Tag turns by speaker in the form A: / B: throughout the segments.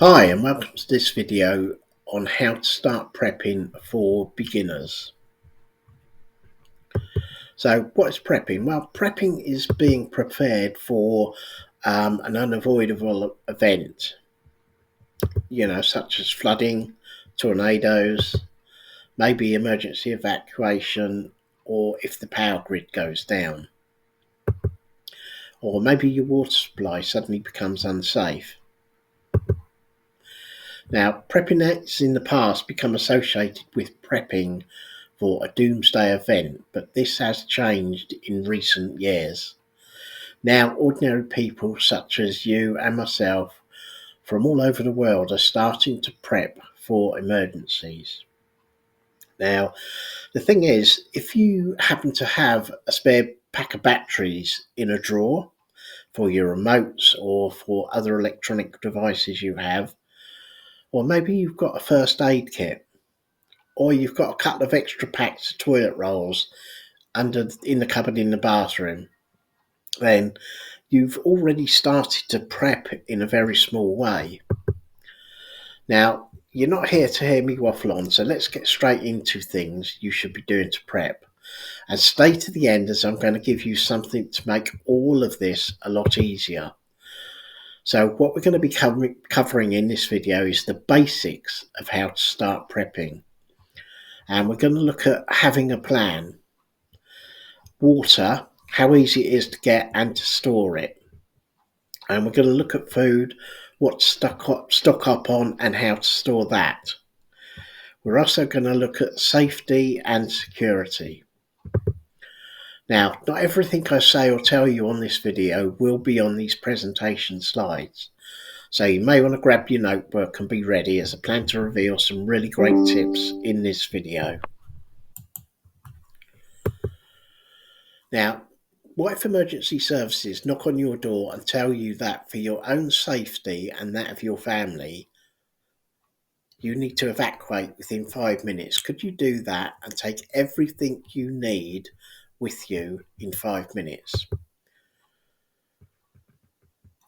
A: Hi and welcome to this video on how to start prepping for beginners. So what is prepping? Well, prepping is being prepared for an unavoidable event, such as flooding, tornadoes, maybe emergency evacuation, or if the power grid goes down, or maybe your water supply suddenly becomes unsafe. Now, prepping has in the past become associated with prepping for a doomsday event, but this has changed in recent years. Now, ordinary people such as you and myself from all over the world are starting to prep for emergencies. Now, the thing is, if you happen to have a spare pack of batteries in a drawer for your remotes or for other electronic devices you have, or maybe you've got a first aid kit, or you've got a couple of extra packs of toilet rolls in the cupboard in the bathroom, then you've already started to prep in a very small way. Now, you're not here to hear me waffle on, so let's get straight into things you should be doing to prep. And stay to the end, as I'm going to give you something to make all of this a lot easier. So what we're going to be covering in this video is the basics of how to start prepping. And we're going to look at having a plan. Water, how easy it is to get and to store it. And we're going to look at food, what to stock up on and how to store that. We're also going to look at safety and security. Now, not everything I say or tell you on this video will be on these presentation slides. So you may want to grab your notebook and be ready, as I plan to reveal some really great tips in this video. Now, what if emergency services knock on your door and tell you that for your own safety and that of your family, you need to evacuate within 5 minutes? Could you do that and take everything you need with you in 5 minutes?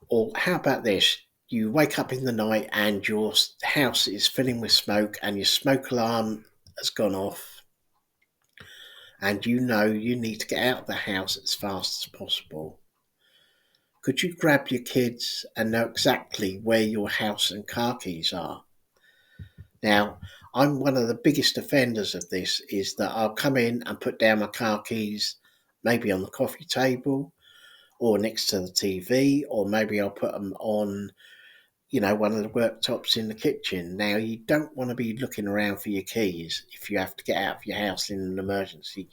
A: Or how about this? You wake up in the night and your house is filling with smoke and your smoke alarm has gone off, and you know you need to get out of the house as fast as possible. Could you grab your kids and know exactly where your house and car keys are? Now, I'm one of the biggest offenders of this, is that I'll come in and put down my car keys maybe on the coffee table or next to the TV, or maybe I'll put them on, one of the worktops in the kitchen. Now, you don't want to be looking around for your keys if you have to get out of your house in an emergency.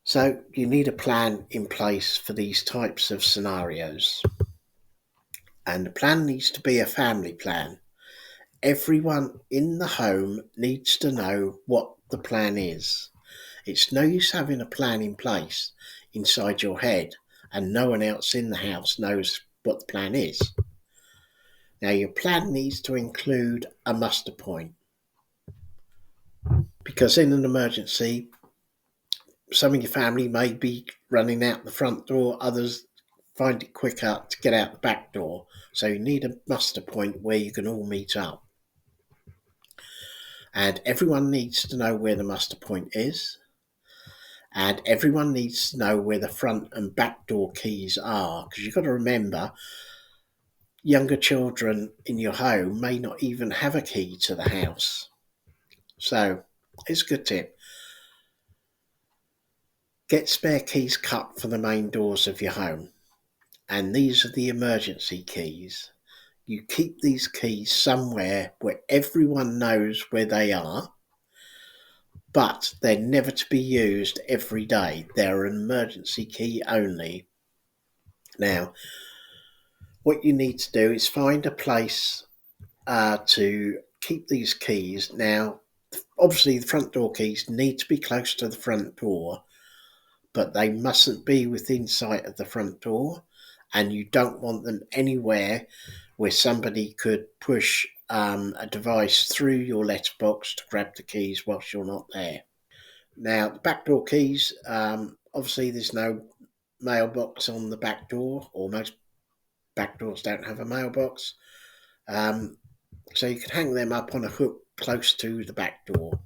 A: So you need a plan in place for these types of scenarios. And the plan needs to be a family plan. Everyone in the home needs to know what the plan is. It's no use having a plan in place inside your head and no one else in the house knows what the plan is. Now, your plan needs to include a muster point, because in an emergency, some of your family may be running out the front door, others find it quicker to get out the back door. So you need a muster point where you can all meet up. And everyone needs to know where the muster point is. And everyone needs to know where the front and back door keys are. Because you've got to remember, younger children in your home may not even have a key to the house. So it's a good tip. Get spare keys cut for the main doors of your home. And these are the emergency keys. You keep these keys somewhere where everyone knows where they are, but they're never to be used every day. They're an emergency key only. Now, what you need to do is find a place to keep these keys. Now, obviously the front door keys need to be close to the front door, but they mustn't be within sight of the front door, and you don't want them anywhere where somebody could push a device through your letterbox to grab the keys whilst you're not there. Now, the back door keys, obviously there's no mailbox on the back door, or most back doors don't have a mailbox. Um, so you can hang them up on a hook close to the back door.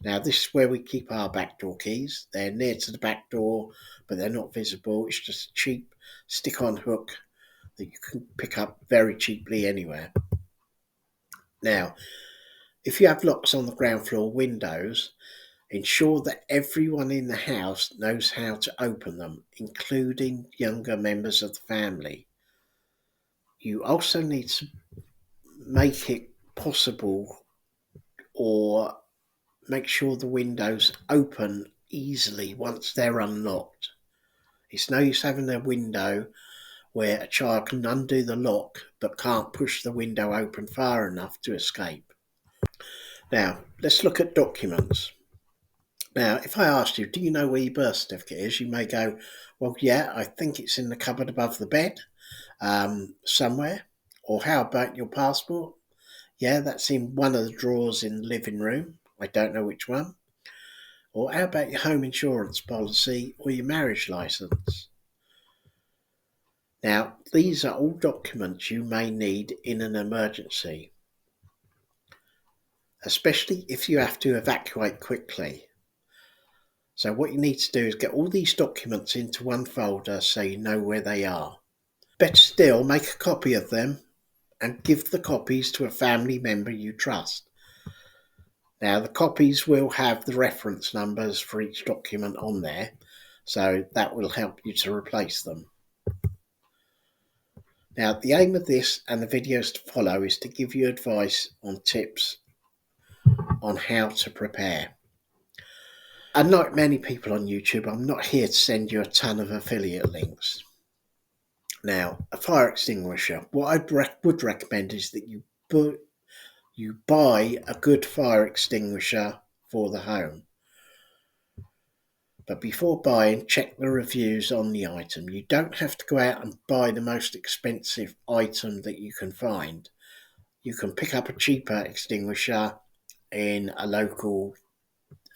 A: Now, this is where we keep our back door keys. They're near to the back door, but they're not visible. It's just a cheap stick-on hook that you can pick up very cheaply anywhere. Now, if you have locks on the ground floor windows, ensure that everyone in the house knows how to open them, including younger members of the family. You also need to make it possible or make sure the windows open easily once they're unlocked. It's no use having a window where a child can undo the lock but can't push the window open far enough to escape. Now, let's look at documents. Now, if I asked you, do you know where your birth certificate is? You may go, well, yeah, I think it's in the cupboard above the bed somewhere. Or how about your passport? Yeah, that's in one of the drawers in the living room. I don't know which one. Or how about your home insurance policy or your marriage license? Now, these are all documents you may need in an emergency, especially if you have to evacuate quickly. So what you need to do is get all these documents into one folder so you know where they are. Better still, make a copy of them and give the copies to a family member you trust. Now, the copies will have the reference numbers for each document on there, so that will help you to replace them. Now, the aim of this and the videos to follow is to give you advice on tips on how to prepare. Unlike many people on YouTube, I'm not here to send you a ton of affiliate links. Now, a fire extinguisher. What I would recommend is that you buy a good fire extinguisher for the home. But before buying, check the reviews on the item. You don't have to go out and buy the most expensive item that you can find. You can pick up a cheaper extinguisher in a local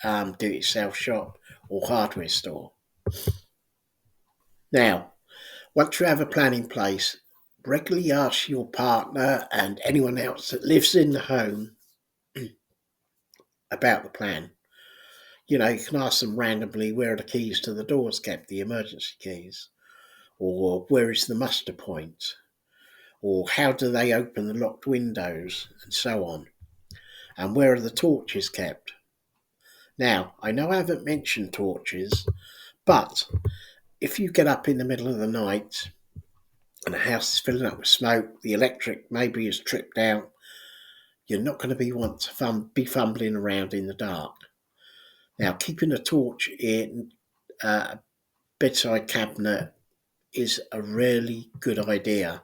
A: do-it-yourself shop or hardware store. Now, once you have a plan in place, regularly ask your partner and anyone else that lives in the home about the plan. You know, you can ask them randomly, where are the keys to the doors kept, the emergency keys? Or where is the muster point? Or how do they open the locked windows? And so on. And where are the torches kept? Now, I know I haven't mentioned torches, but if you get up in the middle of the night and the house is filling up with smoke, the electric maybe is tripped out, you're not going to want to be fumbling around in the dark. Now, keeping a torch in a bedside cabinet is a really good idea,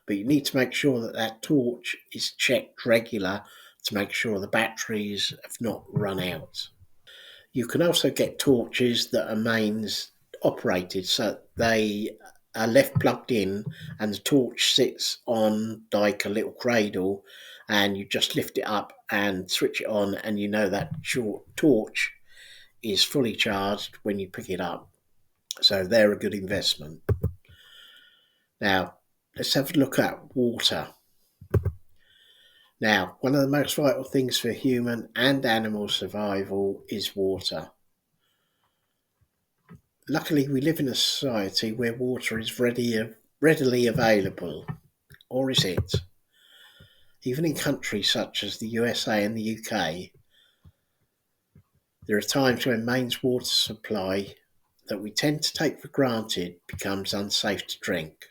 A: but you need to make sure that that torch is checked regular to make sure the batteries have not run out. You can also get torches that are mains operated, so they are left plugged in and the torch sits on like a little cradle and you just lift it up and switch it on and you know that your torch is fully charged when you pick it up. So they're a good investment. Now, let's have a look at water. Now, one of the most vital things for human and animal survival is water. Luckily, we live in a society where water is readily available. Or is it? Even in countries such as the USA and the UK, there are times when mains water supply that we tend to take for granted becomes unsafe to drink.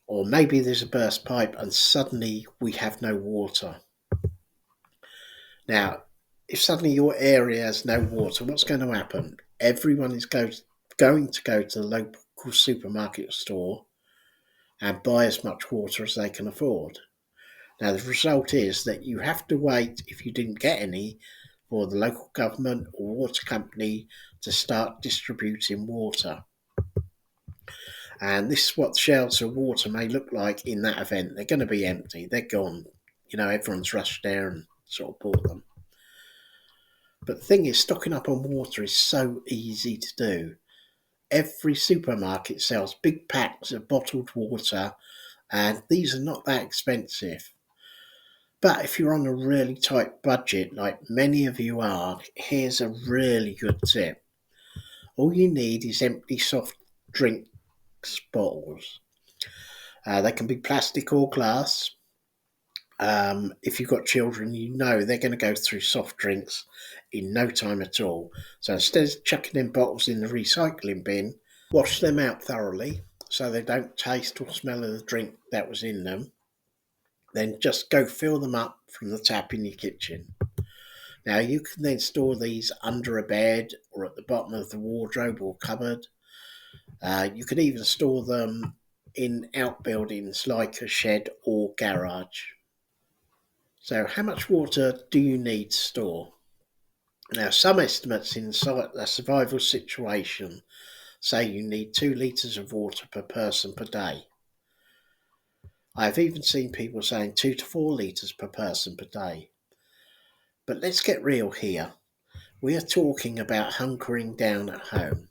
A: Or maybe there's a burst pipe and suddenly we have no water. Now, if suddenly your area has no water, what's going to happen? Everyone is going to go to the local supermarket store and buy as much water as they can afford. Now, the result is that you have to wait, if you didn't get any, for the local government or water company to start distributing water. And this is what the shelves of water may look like in that event. They're going to be empty. They're gone. You know, everyone's rushed there and sort of bought them. But the thing is, stocking up on water is so easy to do. Every supermarket sells big packs of bottled water, and these are not that expensive. But if you're on a really tight budget, like many of you are, here's a really good tip. All you need is empty soft drinks bottles. They can be plastic or glass. If you've got children, you know they're going to go through soft drinks in no time at all. So instead of chucking them bottles in the recycling bin, wash them out thoroughly so they don't taste or smell of the drink that was in them. Then just go fill them up from the tap in your kitchen. Now you can then store these under a bed or at the bottom of the wardrobe or cupboard. You can even store them in outbuildings like a shed or garage. So how much water do you need to store? Now some estimates in a survival situation say you need 2 litres of water per person per day. I've even seen people saying 2 to 4 litres per person per day. But let's get real here. We are talking about hunkering down at home.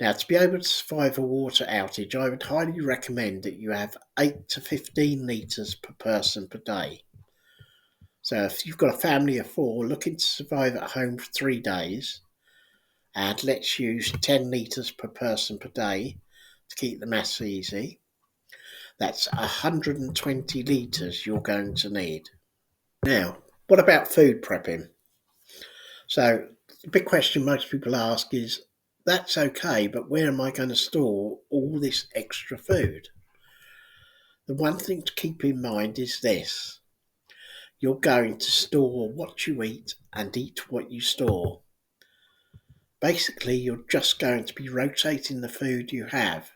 A: Now, to be able to survive a water outage, I would highly recommend that you have 8 to 15 litres per person per day. So if you've got a family of 4 looking to survive at home for 3 days, and let's use 10 litres per person per day to keep the maths easy, that's 120 litres you're going to need. Now, what about food prepping? So the big question most people ask is, that's okay, but where am I going to store all this extra food? The one thing to keep in mind is this. You're going to store what you eat and eat what you store. Basically, you're just going to be rotating the food you have.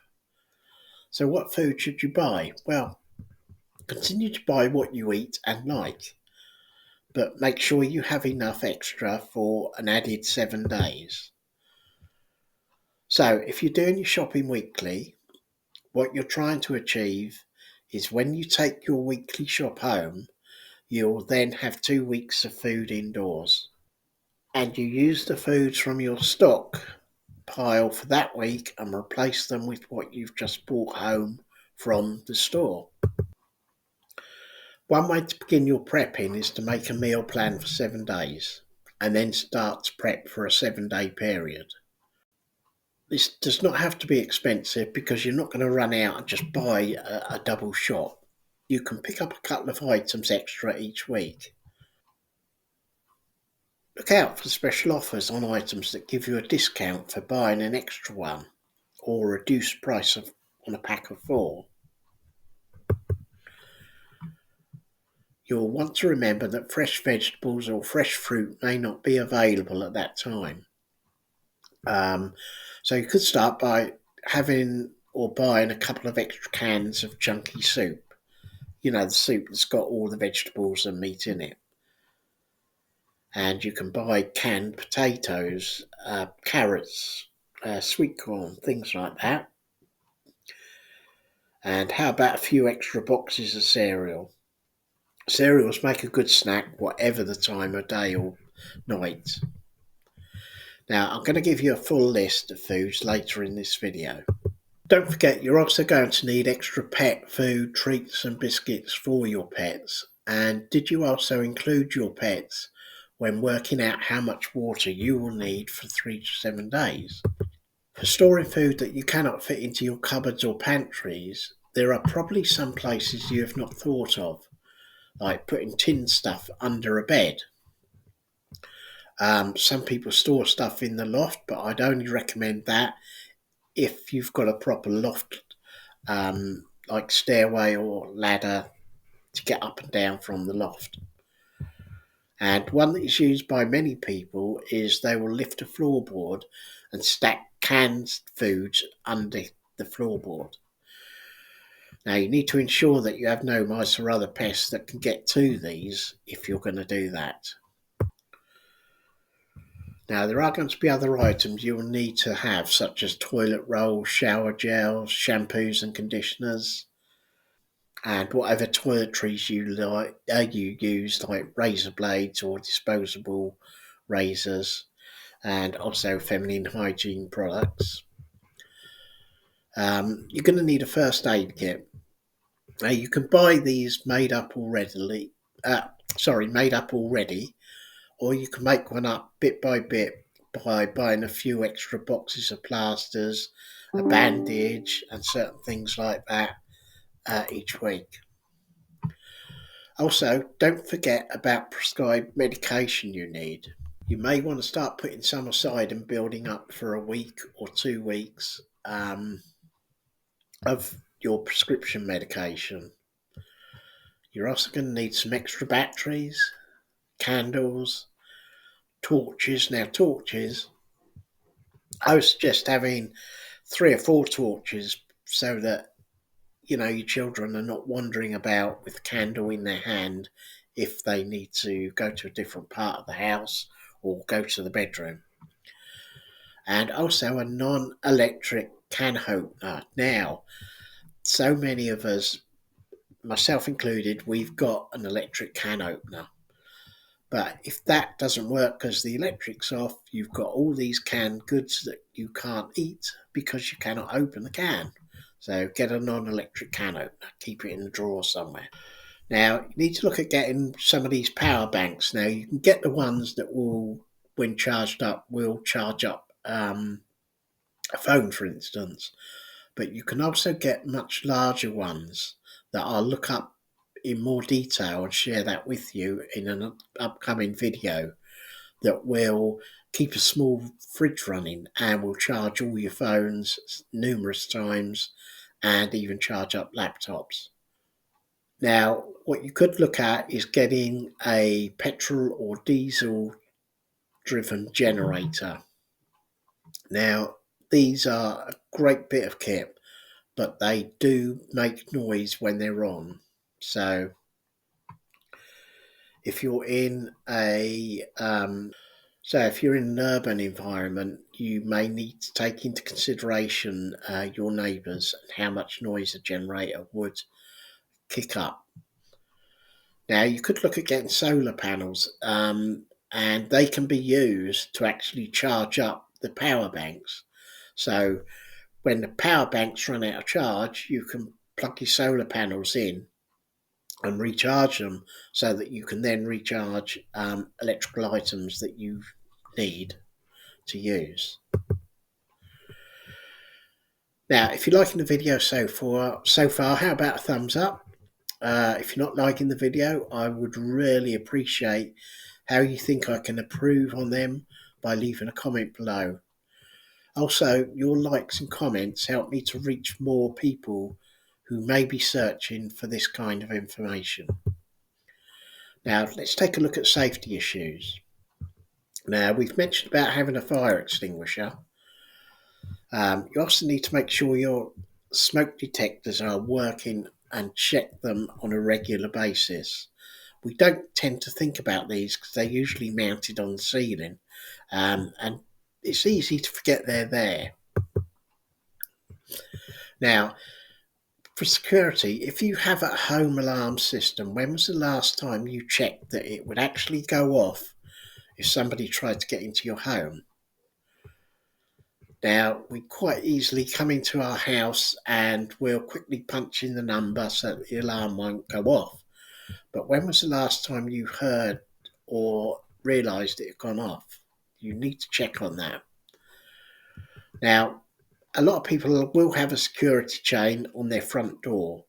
A: So what food should you buy? Well, continue to buy what you eat and like, but make sure you have enough extra for an added 7 days. So if you're doing your shopping weekly, what you're trying to achieve is when you take your weekly shop home, you'll then have 2 weeks of food indoors. And you use the foods from your stock pile for that week and replace them with what you've just brought home from the store. One way to begin your prepping is to make a meal plan for 7 days and then start to prep for a 7-day period. This does not have to be expensive because you're not going to run out and just buy a double shot. You can pick up a couple of items extra each week. Look out for special offers on items that give you a discount for buying an extra one or a reduced price on a pack of 4. You'll want to remember that fresh vegetables or fresh fruit may not be available at that time. So you could start by having or buying a couple of extra cans of chunky soup. You know, the soup that's got all the vegetables and meat in it. And you can buy canned potatoes, carrots, sweet corn, things like that. And how about a few extra boxes of cereal? Cereals make a good snack, whatever the time of day or night. Now, I'm going to give you a full list of foods later in this video. Don't forget, you're also going to need extra pet food, treats and biscuits for your pets. And did you also include your pets when working out how much water you will need for 3 to 7 days? For storing food that you cannot fit into your cupboards or pantries, there are probably some places you have not thought of, like putting tin stuff under a bed. Some people store stuff in the loft, but I'd only recommend that if you've got a proper loft, like stairway or ladder to get up and down from the loft. And one that is used by many people is they will lift a floorboard and stack canned foods under the floorboard. Now you need to ensure that you have no mice or other pests that can get to these if you're going to do that. Now there are going to be other items you'll need to have, such as toilet rolls, shower gels, shampoos and conditioners, and whatever toiletries you use, like razor blades or disposable razors. and also feminine hygiene products. You're going to need a first aid kit. Now you can buy these made up already, or you can make one up bit by bit by buying a few extra boxes of plasters, a bandage, and certain things like that each week. Also, don't forget about prescribed medication you need. You may want to start putting some aside and building up for a week or 2 weeks of your prescription medication. You're also going to need some extra batteries, candles, torches. Now, torches, I would suggest having 3 or 4 torches so that your children are not wandering about with a candle in their hand if they need to go to a different part of the house or go to the bedroom. And also a non-electric can opener. Now, so many of us, myself included, we've got an electric can opener. But if that doesn't work because the electric's off, you've got all these canned goods that you can't eat because you cannot open the can. So get a non-electric can opener, keep it in the drawer somewhere. Now, you need to look at getting some of these power banks. Now, you can get the ones that will, when charged up, will charge up a phone, for instance. But you can also get much larger ones that I'll look up in more detail and share that with you in an upcoming video, that will keep a small fridge running and will charge all your phones numerous times and even charge up laptops. Now, what you could look at is getting a petrol or diesel driven generator. Now, these are a great bit of kit, but they do make noise when they're on. So if you're in if you're in an urban environment, you may need to take into consideration your neighbours and how much noise a generator would kick up. Now, you could look at getting solar panels, and they can be used to actually charge up the power banks. So when the power banks run out of charge, you can plug your solar panels in and recharge them so that you can then recharge electrical items that you need to use. Now, if you're liking the video so far, how about a thumbs up? If you're not liking the video, I would really appreciate how you think I can improve on them by leaving a comment below. Also, your likes and comments help me to reach more people who may be searching for this kind of information. Now, let's take a look at safety issues. Now, we've mentioned about having a fire extinguisher. You also need to make sure your smoke detectors are working and check them on a regular basis. We don't tend to think about these because they're usually mounted on the ceiling, and it's easy to forget they're there. Now, for security, if you have a home alarm system, when was the last time you checked that it would actually go off if somebody tried to get into your home? Now, we quite easily come into our house and we'll quickly punch in the number so that the alarm won't go off. But when was the last time you heard or realised it had gone off? You need to check on that. Now, a lot of people will have a security chain on their front door,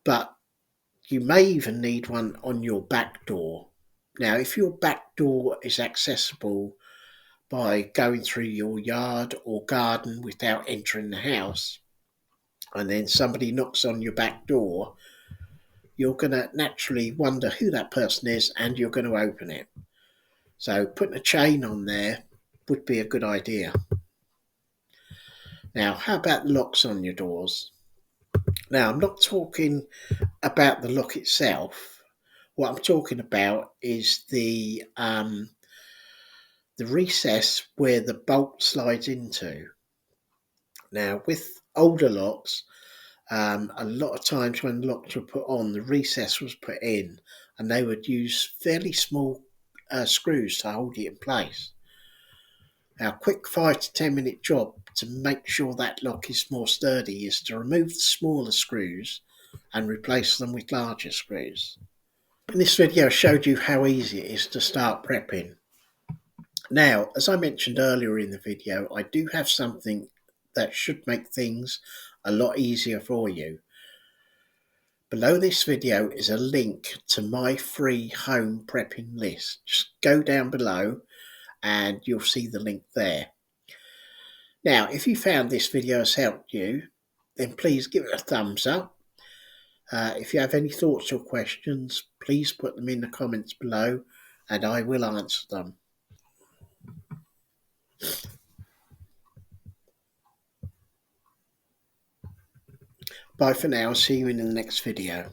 A: but you may even need one on your back door. Now, if your back door is accessible by going through your yard or garden without entering the house, and then somebody knocks on your back door, you're going to naturally wonder who that person is and you're going to open it. So putting a chain on there would be a good idea. Now, how about locks on your doors? Now, I'm not talking about the lock itself. What I'm talking about is the recess where the bolt slides into. Now, with older locks, a lot of times when locks were put on, the recess was put in, and they would use fairly small screws to hold it in place. Our quick 5 to 10 minute job to make sure that lock is more sturdy is to remove the smaller screws and replace them with larger screws. In this video I showed you how easy it is to start prepping. Now, as I mentioned earlier in the video, I do have something that should make things a lot easier for you. Below this video is a link to my free home prepping list. Just go down below and you'll see the link there. Now, if you found this video has helped you, then please give it a thumbs up. If you have any thoughts or questions, please put them in the comments below and I will answer them. Bye for now, see you in the next video.